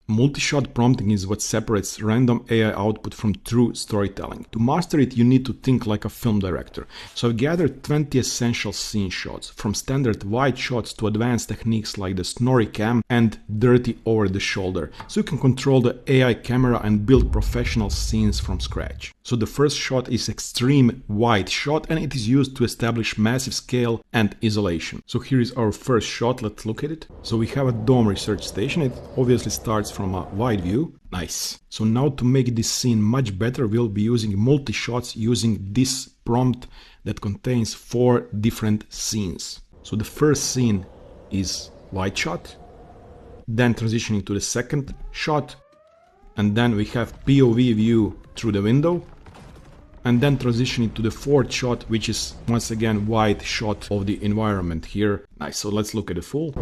Multi-shot prompting is what separates random AI output from true storytelling. To master it, you need to think like a film director. So I've gathered 20 essential scene shots, from standard wide shots to advanced techniques like the snorri cam and dirty over the shoulder, so you can control the AI camera and build professional scenes from scratch. So the first shot is extreme wide shot, and it is used to establish massive scale and isolation. So here is our first shot, let's look at it. So we have a dome research station. It obviously starts from a wide view. Nice. So now to make this scene much better, we'll be using multi-shots using this prompt that contains 4 different scenes. So the first scene is wide shot, then transitioning to the second shot, and then we have POV view through the window, and then transitioning to the fourth shot, which is once again wide shot of the environment here. Nice, so let's look at the full.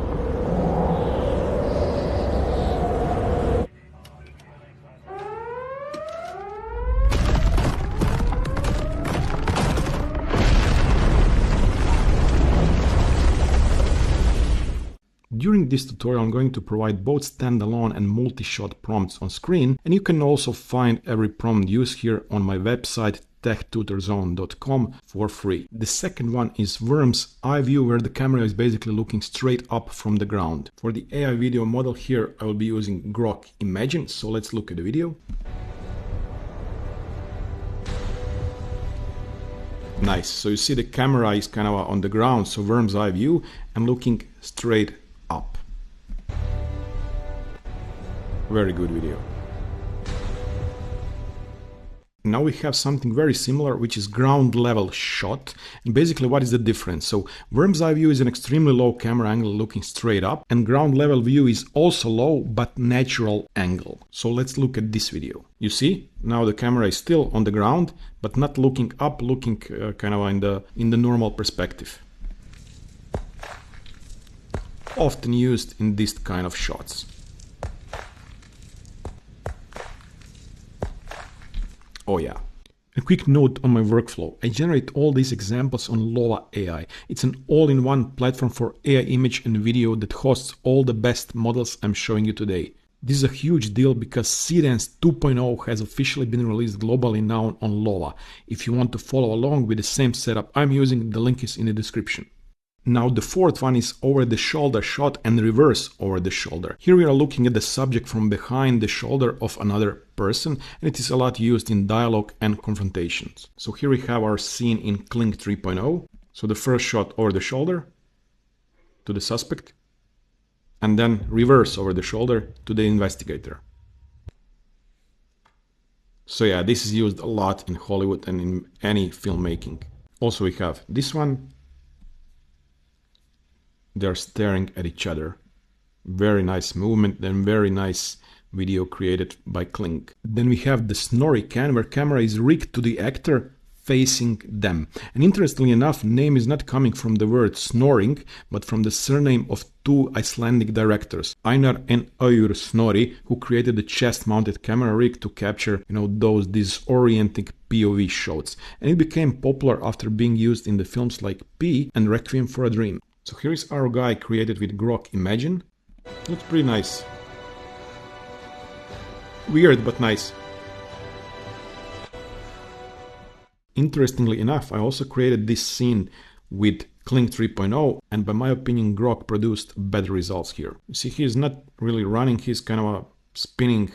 During this tutorial, I'm going to provide both standalone and multi-shot prompts on screen, and you can also find every prompt used here on my website techtutorzone.com for free. The second one is worm's eye view, where the camera is basically looking straight up from the ground. For the AI video model here, I will be using Grok Imagine, so let's look at the video. Nice, so you see the camera is kind of on the ground, so worm's eye view, and looking straight up. Very good video. Now we have something very similar, which is ground level shot. And basically, what is the difference? So worm's eye view is an extremely low camera angle looking straight up, and ground level view is also low but natural angle. So let's look at this video. You see, now the camera is still on the ground, but not looking up, looking kind of in the normal perspective. Often used in this kind of shots. Oh yeah. A quick note on my workflow. I generate all these examples on Lova AI. It's an all-in-one platform for AI image and video that hosts all the best models I'm showing you today. This is a huge deal because Seedance 2.0 has officially been released globally now on Lova. If you want to follow along with the same setup I'm using, the link is in the description. Now the fourth one is over the shoulder shot and reverse over the shoulder. Here we are looking at the subject from behind the shoulder of another person, and it is a lot used in dialogue and confrontations. So here we have our scene in Kling 3.0. So the first shot over the shoulder to the suspect, and then reverse over the shoulder to the investigator. So yeah, this is used a lot in Hollywood and in any filmmaking. Also we have this one. They're staring at each other. Very nice movement and very nice video created by Kling. Then we have the snorri cam, where camera is rigged to the actor facing them. And interestingly enough, name is not coming from the word snoring, but from the surname of 2 Icelandic directors, Einar and Auður Snorri, who created the chest-mounted camera rig to capture, those disorienting POV shots. And it became popular after being used in the films like P and Requiem for a Dream. So here is our guy created with Grok Imagine. Looks pretty nice. Weird, but nice. Interestingly enough, I also created this scene with Kling 3.0, and by my opinion, Grok produced better results here. You see, he's not really running, he's kind of spinning.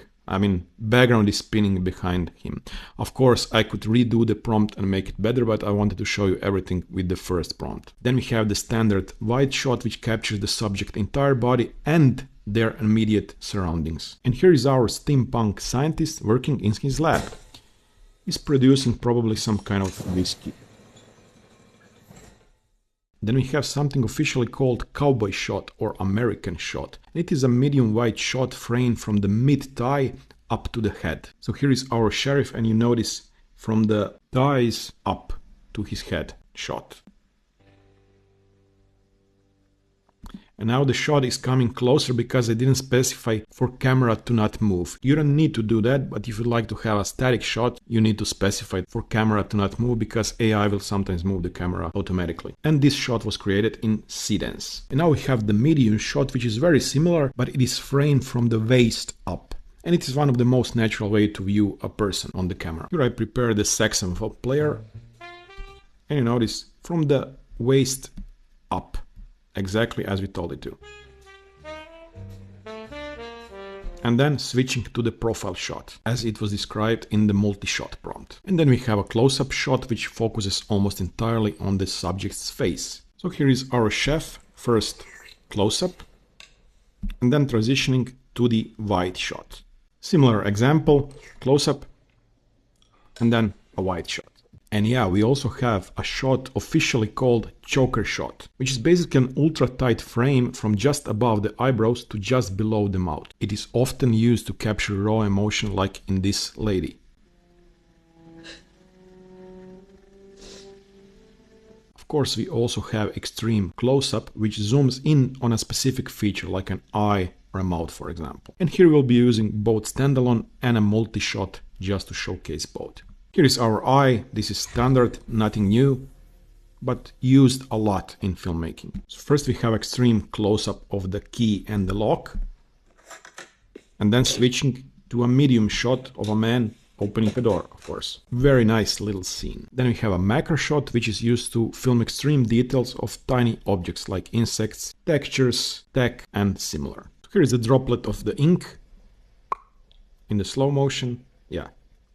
Background is spinning behind him. Of course, I could redo the prompt and make it better, but I wanted to show you everything with the first prompt. Then we have the standard wide shot, which captures the subject's entire body and their immediate surroundings. And here is our steampunk scientist working in his lab. He's producing probably some kind of whiskey. Then we have something officially called cowboy shot or American shot. It is a medium wide shot framed from the mid-thigh up to the head. So here is our sheriff, and you notice from the thighs up to his head shot. And now the shot is coming closer because I didn't specify for camera to not move. You don't need to do that, but if you'd like to have a static shot, you need to specify for camera to not move because AI will sometimes move the camera automatically. And this shot was created in Seedance. And now we have the medium shot, which is very similar, but it is framed from the waist up. And it is one of the most natural way to view a person on the camera. Here I prepare the section of a player. And you notice from the waist up, exactly as we told it to. And then switching to the profile shot, as it was described in the multi-shot prompt. And then we have a close-up shot which focuses almost entirely on the subject's face. So here is our chef, first close-up, and then transitioning to the wide shot. Similar example, close-up, and then a wide shot. And yeah, we also have a shot officially called choker shot, which is basically an ultra-tight frame from just above the eyebrows to just below the mouth. It is often used to capture raw emotion like in this lady. Of course, we also have extreme close-up, which zooms in on a specific feature like an eye or a mouth, for example. And here we'll be using both standalone and a multi-shot just to showcase both. Here is our eye. This is standard, nothing new, but used a lot in filmmaking. So first we have extreme close-up of the key and the lock, and then switching to a medium shot of a man opening a door, of course. Very nice little scene. Then we have a macro shot, which is used to film extreme details of tiny objects like insects, textures, tech, and similar. So here is a droplet of the ink in the slow motion. Yeah.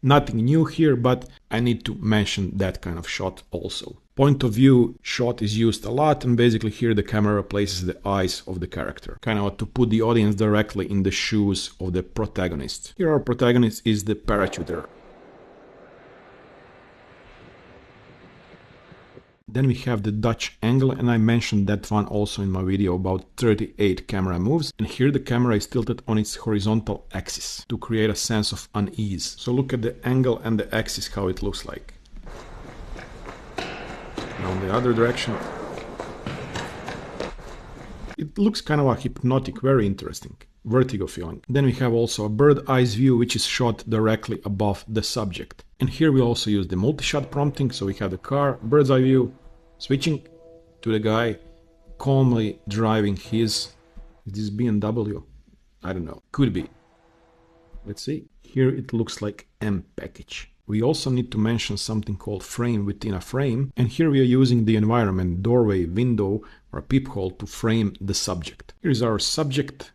Nothing new here, but I need to mention that kind of shot also. Point of view shot is used a lot, and basically here the camera places the eyes of the character, kind of to put the audience directly in the shoes of the protagonist. Here our protagonist is the parachuter. Then we have the Dutch angle, and I mentioned that one also in my video about 38 camera moves. And here the camera is tilted on its horizontal axis to create a sense of unease. So look at the angle and the axis, how it looks like. Now in the other direction, it looks kind of a hypnotic, very interesting, vertigo feeling. Then we have also a bird eyes view, which is shot directly above the subject. And here we also use the multi-shot prompting, so we have the car, bird's eye view, switching to the guy calmly driving his, is this BMW? I don't know, could be. Let's see. Here it looks like M package. We also need to mention something called frame within a frame, and here we are using the environment, doorway, window, or a peephole to frame the subject. Here is our subject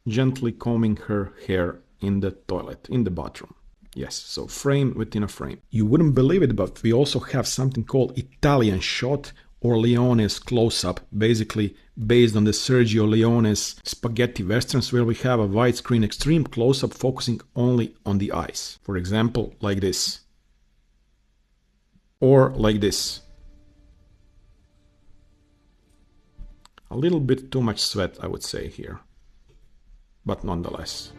gently combing her hair in the toilet, in the bathroom. Yes, so frame within a frame. You wouldn't believe it, but we also have something called Italian shot or Leone's close-up, basically based on the Sergio Leone's spaghetti westerns, where we have a widescreen extreme close-up focusing only on the eyes. For example, like this. Or like this. A little bit too much sweat, I would say here. But nonetheless.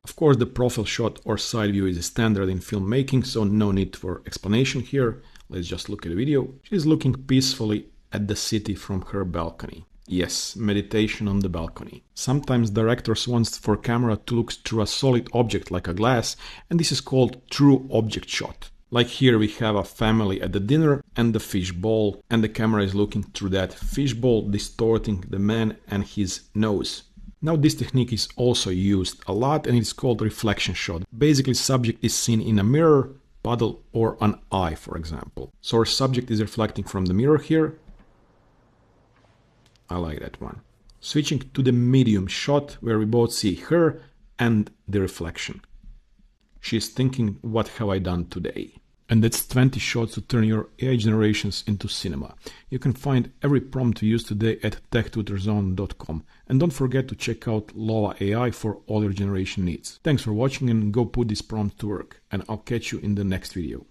Of course, the profile shot or side view is a standard in filmmaking, so no need for explanation here. Let's just look at the video. She's looking peacefully at the city from her balcony. Yes, meditation on the balcony. Sometimes directors want for camera to look through a solid object like a glass, and this is called true object shot. Like here we have a family at the dinner and the fish bowl, and the camera is looking through that fish bowl, distorting the man and his nose. Now this technique is also used a lot, and it's called reflection shot. Basically, subject is seen in a mirror, puddle, or an eye, for example. So our subject is reflecting from the mirror here. I like that one. Switching to the medium shot, where we both see her and the reflection. She's thinking, what have I done today? And that's 20 shots to turn your AI generations into cinema. You can find every prompt we used today at techtuttorzone.com. And don't forget to check out Lova AI for all your generation needs. Thanks for watching, and go put this prompt to work. And I'll catch you in the next video.